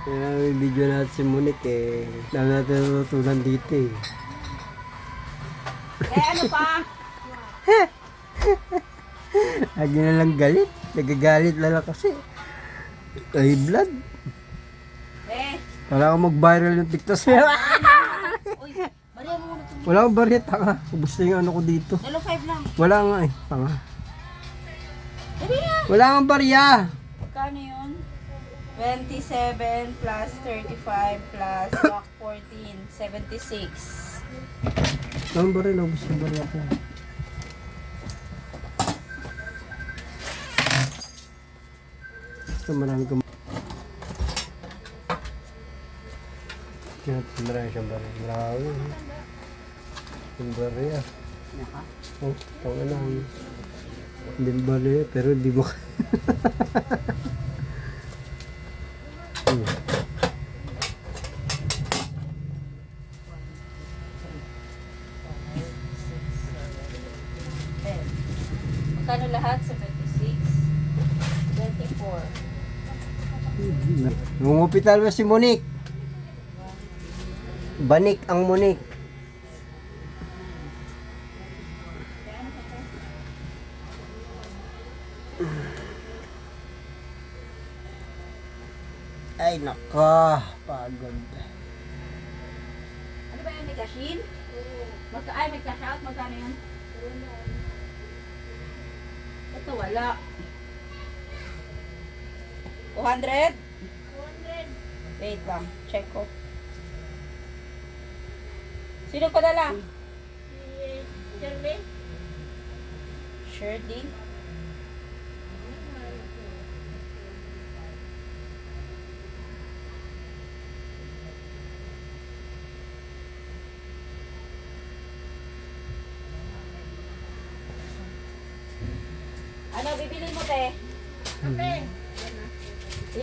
Yan ang video natin si Monique eh. Dami natin natutunan dito eh. Eh, ano pa? Lagi na lang galit. Nagagalit na lang kasi. Ay, blood. Eh, Wala akong mag-viral yung TikTok sa'yo. uy, bariya mo muna ito. Wala akong barya, tanga. Ubus na yung ano ko dito. Dalo 5 lang. Wala nga eh, tanga. Dali na. Wala akong barya. Magkano yun? 27 plus 35 plus 14, 76. Wala akong barya, ubus yung barya ko. So, marami kong... Marami siyang barya. Marami. Yung barya. Naka. Oh, tanga lang. Hindi barya, pero di mo... Eh, magkano lahat? 76, 24. Nangungupital ba si Monique? Banik ang Monique. Ay naka, pagod. Ano ba yan? May cashin? Ay, may cash out? Magkano yan? Ito wala. 200? 200. Wait lang, check ko. Sino padala? Shirley. Shirley? Ano bibili mo, te? Kape.